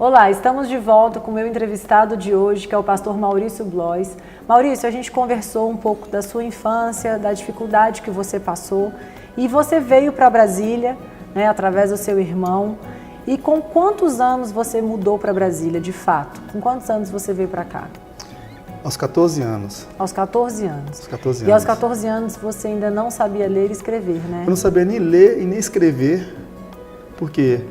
Olá, estamos de volta com o meu entrevistado de hoje, que é o pastor Maurício Blois. Maurício, a gente conversou um pouco da sua infância, da dificuldade que você passou, e você veio para Brasília, né, através do seu irmão. E com quantos anos você mudou para Brasília, de fato? Com quantos anos você veio para cá? Aos 14 anos. Aos 14 anos. Aos 14 anos. E aos 14 anos você ainda não sabia ler e escrever, né? Eu não sabia nem ler e nem escrever, porque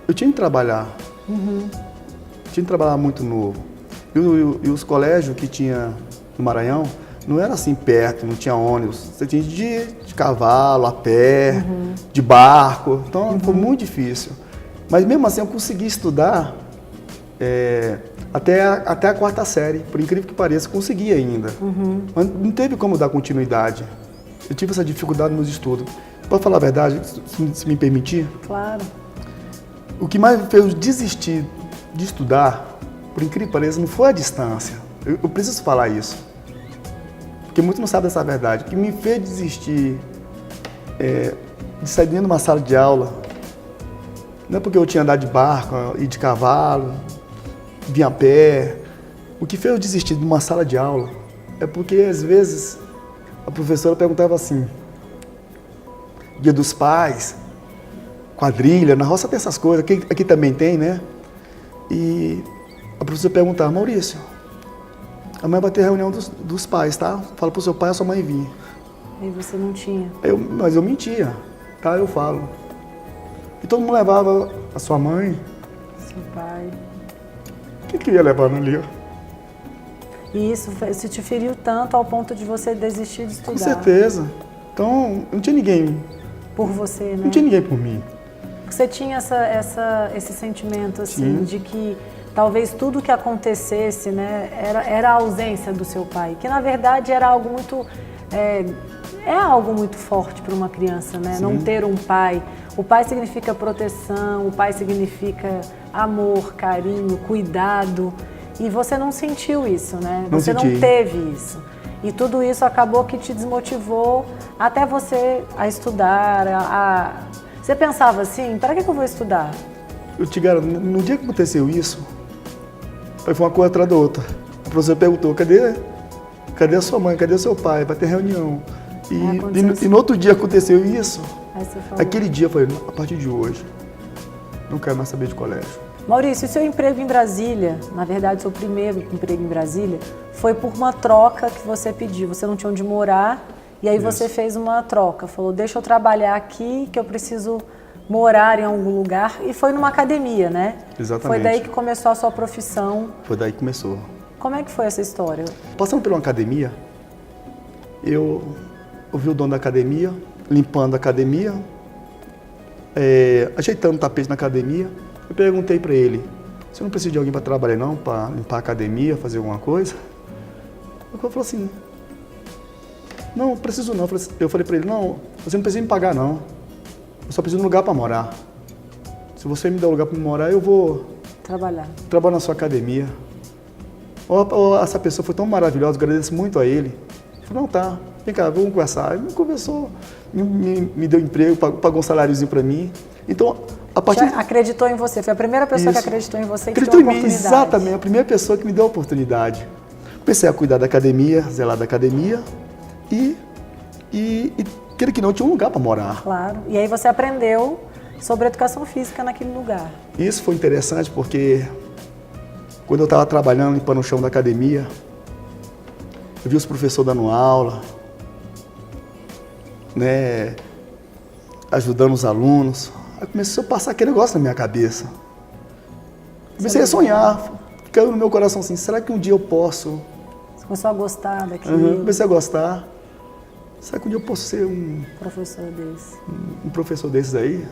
eu tinha que trabalhar. Tinha que trabalhar muito novo. E os colégios que tinha no Maranhão não era assim perto, não tinha ônibus. Você tinha de cavalo, a pé, de barco. Então foi muito difícil. Mas mesmo assim eu consegui estudar até a quarta série. Por incrível que pareça, consegui ainda. Mas não teve como dar continuidade. Eu tive essa dificuldade nos estudos. Pode falar a verdade, se me permitir? Claro. O que mais me fez desistir de estudar, por incrível que pareça, não foi a distância. Eu preciso falar isso. Porque muitos não sabem essa verdade. O que me fez desistir de sair dentro de uma sala de aula, não é porque eu tinha andado de barco e de cavalo, vinha a pé. O que fez eu desistir de uma sala de aula é porque, às vezes, a professora perguntava assim, Dia dos Pais, quadrilha, na roça tem essas coisas, aqui também tem, né? E a professora perguntava, Maurício, amanhã vai ter reunião dos pais, tá? Fala pro seu pai e a sua mãe vir. E você não tinha? Mas eu mentia, tá? Eu falo. E todo mundo levava a sua mãe. Seu pai. Quem que ia levando ali? E isso te feriu tanto ao ponto de você desistir de estudar? Com certeza. Então, não tinha ninguém. Por você, né? Não tinha ninguém por mim. Você tinha esse sentimento, assim, de que talvez tudo que acontecesse, né, era a ausência do seu pai, que na verdade era algo muito... É algo muito forte para uma criança, né? Não ter um pai. O pai significa proteção, o pai significa amor, carinho, cuidado. E você não sentiu isso, né? Você não teve isso. E tudo isso acabou que te desmotivou até você a estudar, Você pensava assim, para que eu vou estudar? Eu te garanto, no dia que aconteceu isso, foi uma coisa atrás da outra. A professora perguntou, cadê a sua mãe, cadê o seu pai? Vai ter reunião. E no outro dia aconteceu isso. Aí você falou. Aquele dia eu falei, a partir de hoje, não quero mais saber de colégio. Maurício, o seu emprego em Brasília, na verdade, o seu primeiro emprego em Brasília, foi por uma troca que você pediu. Você não tinha onde morar e aí você fez uma troca. Falou, deixa eu trabalhar aqui que eu preciso morar em algum lugar. E foi numa academia, né? Exatamente. Foi daí que começou a sua profissão. Foi daí que começou. Como é que foi essa história? Passando por uma academia, eu ouvi o dono da academia, limpando a academia, ajeitando o tapete na academia. Eu perguntei para ele, você não precisa de alguém para trabalhar não, para limpar a academia, fazer alguma coisa? Ele falou assim, não preciso não. Eu falei para ele, não, você não precisa me pagar não, eu só preciso de um lugar para morar. Se você me der um lugar para morar, eu vou trabalhar na sua academia. Essa pessoa foi tão maravilhosa, agradeço muito a ele. Ele falou, não, tá, vem cá, vamos conversar. Ele me conversou, me deu emprego, pagou um saláriozinho para mim. Então, acreditou em você, foi a primeira pessoa que acreditou em você e acreditou em mim, exatamente, a primeira pessoa que me deu a oportunidade. Comecei a cuidar da academia, zelar da academia e queira que não, tinha um lugar para morar. Claro, e aí você aprendeu sobre educação física naquele lugar. Isso foi interessante porque quando eu estava trabalhando, limpando o chão da academia, eu vi os professores dando aula, né, ajudando os alunos. Aí começou a passar aquele negócio na minha cabeça. Comecei a sonhar, caiu no meu coração assim, será que um dia eu posso? Você começou a gostar daquilo? Comecei a gostar. Será que um dia eu posso ser um professor desse? Um professor desses aí?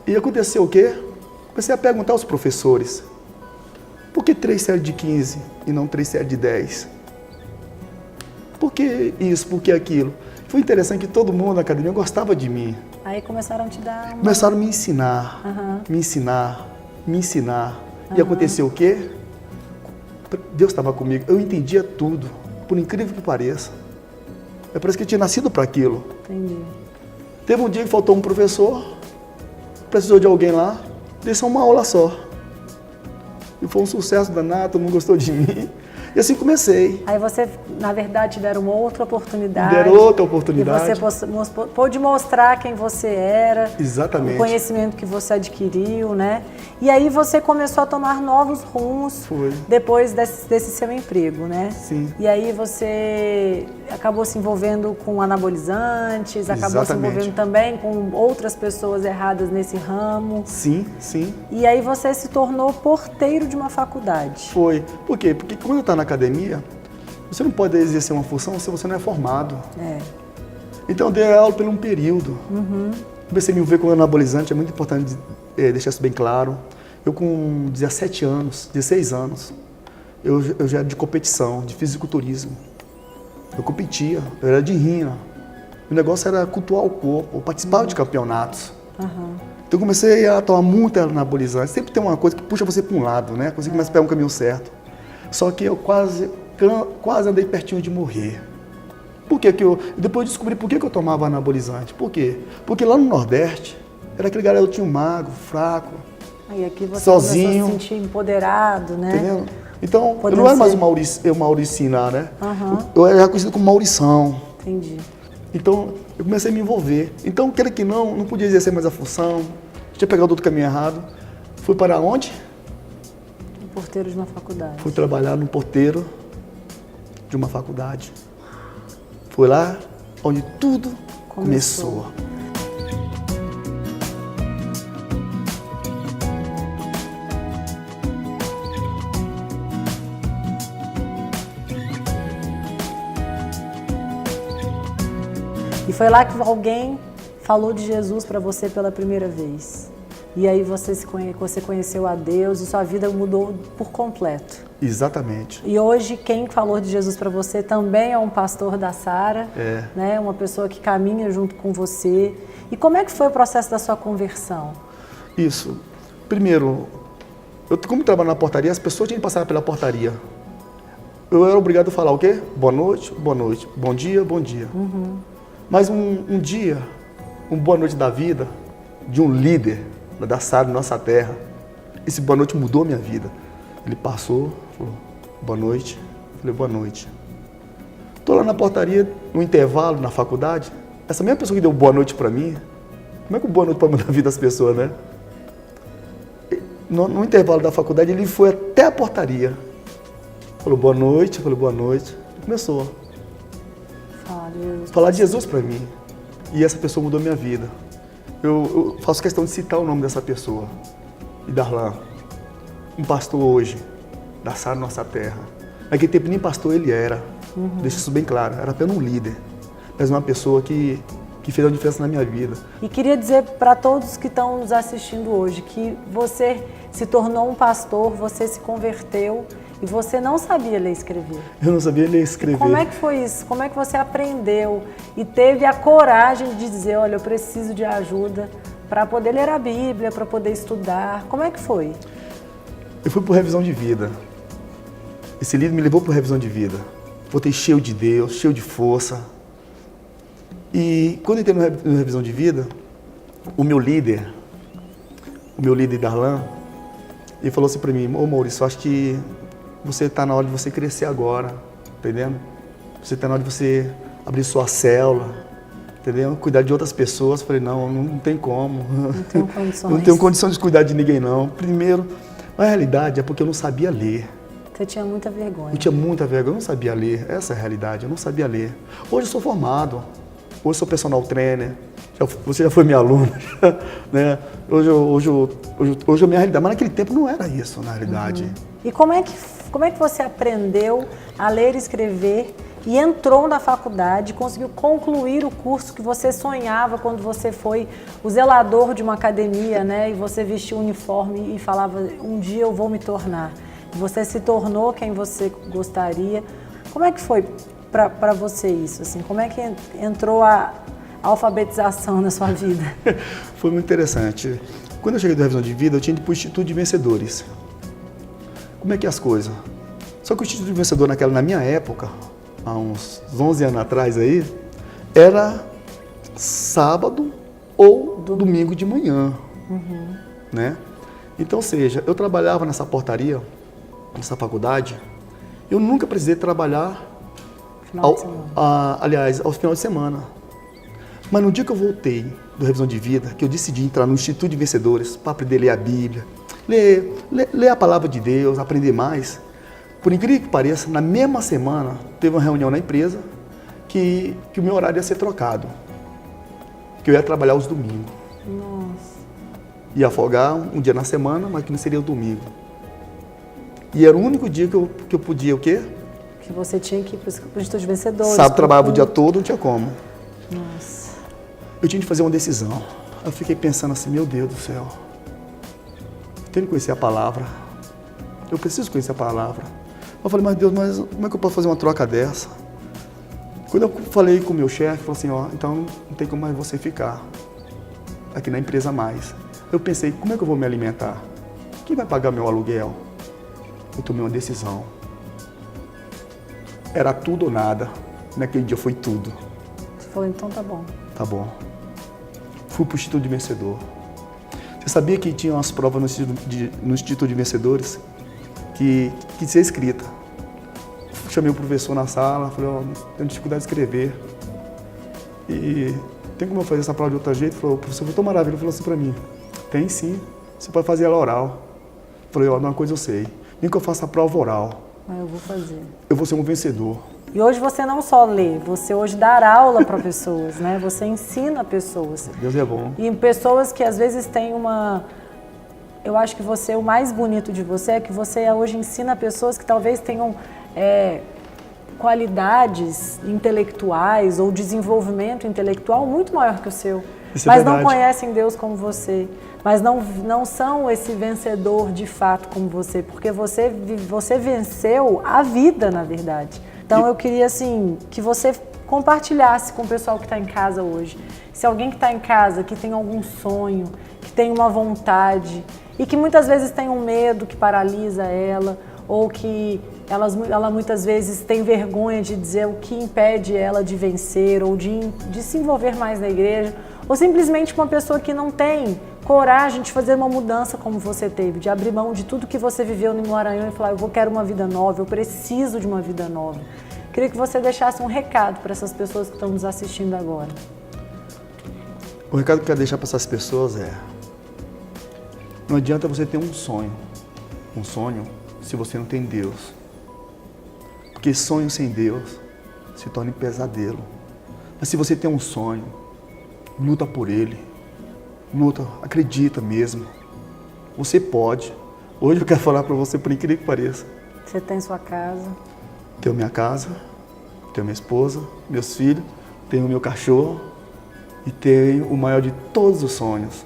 E aconteceu o quê? Comecei a perguntar aos professores, por que 3 séries de 15 e não 3 séries de 10? Por que isso, por que aquilo? Foi interessante que todo mundo na academia gostava de mim. Aí começaram a te dar uma... Começaram a me ensinar, me ensinar. E aconteceu o quê? Deus estava comigo, eu entendia tudo, por incrível que pareça. Parece que eu tinha nascido para aquilo. Entendi. Teve um dia que faltou um professor, precisou de alguém lá, dei só uma aula só. E foi um sucesso danado, todo mundo gostou de mim. E assim comecei. Aí você, na verdade, deram uma outra oportunidade. Deram outra oportunidade. E você pôde mostrar quem você era. Exatamente. O conhecimento que você adquiriu, né? E aí você começou a tomar novos rumos. Foi. Depois desse seu emprego, né? Sim. E aí você acabou se envolvendo com anabolizantes, acabou se envolvendo também com outras pessoas erradas nesse ramo. Sim, sim. E aí você se tornou porteiro de uma faculdade. Foi. Por quê? Porque quando está na academia, você não pode exercer uma função se você não é formado. É. Então eu dei aula por um período. Comecei a me envolver com anabolizante, é muito importante deixar isso bem claro. Eu com 17 anos, 16 anos, eu já era de competição, de fisiculturismo. Eu competia, eu era de rinha. O negócio era cultuar o corpo, eu participava de campeonatos. Então eu comecei a tomar muito anabolizante. Sempre tem uma coisa que puxa você para um lado, né? Você começa a pegar um caminho certo. Só que eu quase andei pertinho de morrer. Por que depois eu descobri por que eu tomava anabolizante. Por quê? Porque lá no Nordeste, era aquele garotinho magro, fraco, Aí aqui você sozinho, começou a se sentir empoderado, né? entendendo? Então, Podendo eu não era mais ser. o Mauricinar, né? Eu era conhecido como Maurição. Entendi. Então, eu comecei a me envolver. Então, queira que não podia exercer mais a função. Tinha pegado outro caminho errado. Fui para onde? Um porteiro de uma faculdade. Fui trabalhar no porteiro de uma faculdade. Foi lá onde tudo começou. E foi lá que alguém falou de Jesus para você pela primeira vez. E aí você conheceu a Deus e sua vida mudou por completo. Exatamente. E hoje quem falou de Jesus para você também é um pastor da Sara, né? Uma pessoa que caminha junto com você. E como é que foi o processo da sua conversão? Isso. Primeiro, como trabalho na portaria, as pessoas tinham que passar pela portaria. Eu era obrigado a falar o quê? Boa noite, bom dia, bom dia. Mas um dia, boa noite da vida, de um líder da Sara, nossa terra, esse boa noite mudou a minha vida. Ele passou, falou, boa noite. Eu falei, boa noite. Estou lá na portaria, no intervalo, na faculdade, essa mesma pessoa que deu boa noite para mim, como é que o boa noite pode mudar a vida das pessoas, né? No intervalo da faculdade, ele foi até a portaria. Falou, boa noite, eu falei, boa noite. Começou. Falar de Jesus para mim. E essa pessoa mudou minha vida. Eu faço questão de citar o nome dessa pessoa. E Darlan, um pastor hoje, da Sara Nossa Terra. Naquele tempo nem pastor ele era. Deixa isso bem claro. Era apenas um líder. Mas uma pessoa que fez uma diferença na minha vida. E queria dizer para todos que estão nos assistindo hoje que você se tornou um pastor, você se converteu e você não sabia ler e escrever. Eu não sabia ler e escrever. E como é que foi isso? Como é que você aprendeu e teve a coragem de dizer, olha, eu preciso de ajuda para poder ler a Bíblia, para poder estudar? Como é que foi? Eu fui por revisão de vida. Esse livro me levou por revisão de vida. Voltei cheio de Deus, cheio de força. E quando eu entrei na revisão de vida, o meu líder Darlan, ele falou assim para mim, ô Maurício, eu acho que você está na hora de você crescer agora, entendendo? Você está na hora de você abrir sua célula, entendeu? Cuidar de outras pessoas. Eu falei, não tem como. Não tenho condições. Não tenho condição de cuidar de ninguém, não. Primeiro, na realidade, é porque eu não sabia ler. Você tinha muita vergonha. Eu tinha muita vergonha, eu não sabia ler. Essa é a realidade, eu não sabia ler. Hoje eu sou formado, hoje eu sou personal trainer, você já foi minha aluna, né? Hoje a minha realidade, mas naquele tempo não era isso, na realidade. E como é que você aprendeu a ler e escrever e entrou na faculdade, conseguiu concluir o curso que você sonhava quando você foi o zelador de uma academia, né? E você vestiu o uniforme e falava, um dia eu vou me tornar. E você se tornou quem você gostaria. Como é que foi para você isso? Assim? Como é que entrou a alfabetização na sua vida? Foi muito interessante. Quando eu cheguei da revisão de vida, eu tinha ido para o Instituto de Vencedores. Como é que é as coisas? Só que o Instituto de Vencedor na minha época, há uns 11 anos atrás aí, era sábado ou domingo de manhã, né? Então, ou seja, eu trabalhava nessa portaria, nessa faculdade, eu nunca precisei trabalhar, aliás, aos finais de semana. Mas no dia que eu voltei do Revisão de Vida, que eu decidi entrar no Instituto de Vencedores para aprender a ler a Bíblia, ler a Palavra de Deus, aprender mais, por incrível que pareça, na mesma semana, teve uma reunião na empresa que o meu horário ia ser trocado, que eu ia trabalhar os domingos. Nossa. Ia folgar um dia na semana, mas que não seria o domingo. E era o único dia que eu podia o quê? Que você tinha que ir para o Instituto de Vencedores. Sábado trabalhava o dia todo, não tinha como. Nossa. Eu tinha que fazer uma decisão. Eu fiquei pensando assim, meu Deus do céu. Eu tenho que conhecer a palavra. Eu preciso conhecer a palavra. Eu falei, mas Deus, mas como é que eu posso fazer uma troca dessa? Quando eu falei com o meu chefe, falou assim, ó, então não tem como mais você ficar aqui na empresa mais. Eu pensei, como é que eu vou me alimentar? Quem vai pagar meu aluguel? Eu tomei uma decisão. Era tudo ou nada. Naquele dia foi tudo. Você falou, então tá bom. Tá bom. Fui para o Instituto de Vencedor. Você sabia que tinha umas provas no Instituto de Vencedores que tinha que ser escrita? Chamei o professor na sala, falei, ó, tenho dificuldade de escrever. E tem como eu fazer essa prova de outro jeito? Ele falou, o professor foi tão maravilhoso, falou assim para mim, tem sim, você pode fazer ela oral. Eu falei, ó, uma coisa eu sei, nem que eu faça a prova oral. Mas eu vou fazer. Eu vou ser um vencedor. E hoje você não só lê, você hoje dá aula para pessoas, né? Você ensina pessoas. Deus é bom. E pessoas que às vezes têm uma... Eu acho que o mais bonito de você é que você hoje ensina pessoas que talvez tenham qualidades intelectuais ou desenvolvimento intelectual muito maior que o seu. Isso é mas verdade. Não conhecem Deus como você, mas não são esse vencedor de fato como você, porque você venceu a vida, na verdade. Então eu queria assim que você compartilhasse com o pessoal que está em casa hoje. Se alguém que está em casa, que tem algum sonho, que tem uma vontade e que muitas vezes tem um medo que paralisa ela, ou que ela muitas vezes tem vergonha de dizer o que impede ela de vencer ou de se envolver mais na igreja, ou simplesmente uma pessoa que não tem coragem de fazer uma mudança como você teve, de abrir mão de tudo que você viveu no Maranhão e falar, eu quero uma vida nova, eu preciso de uma vida nova. Queria que você deixasse um recado para essas pessoas que estão nos assistindo agora. O recado que eu quero deixar para essas pessoas é, não adianta você ter um sonho se você não tem Deus. Porque sonho sem Deus se torna um pesadelo. Mas se você tem um sonho, luta por ele. Luta, acredita mesmo. Você pode. Hoje eu quero falar para você, por incrível que pareça. Você tem sua casa. Tenho minha casa, tenho minha esposa, meus filhos, tenho meu cachorro e tenho o maior de todos os sonhos.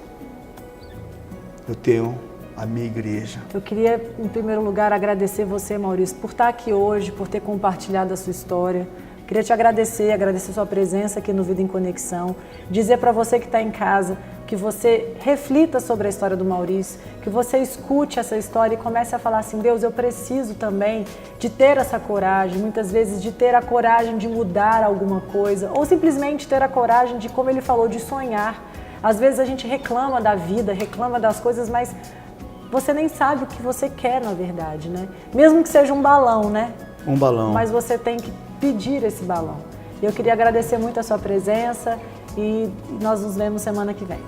Eu tenho a minha igreja. Eu queria, em primeiro lugar, agradecer você, Maurício, por estar aqui hoje, por ter compartilhado a sua história. Queria te agradecer sua presença aqui no Vida em Conexão. Dizer para você que está em casa, que você reflita sobre a história do Maurício, que você escute essa história e comece a falar assim, Deus, eu preciso também de ter essa coragem, muitas vezes de ter a coragem de mudar alguma coisa, ou simplesmente ter a coragem de, como ele falou, de sonhar. Às vezes a gente reclama da vida, reclama das coisas, mas você nem sabe o que você quer, na verdade, né? Mesmo que seja um balão, né? Um balão. Mas você tem que pedir esse balão. Eu queria agradecer muito a sua presença e nós nos vemos semana que vem.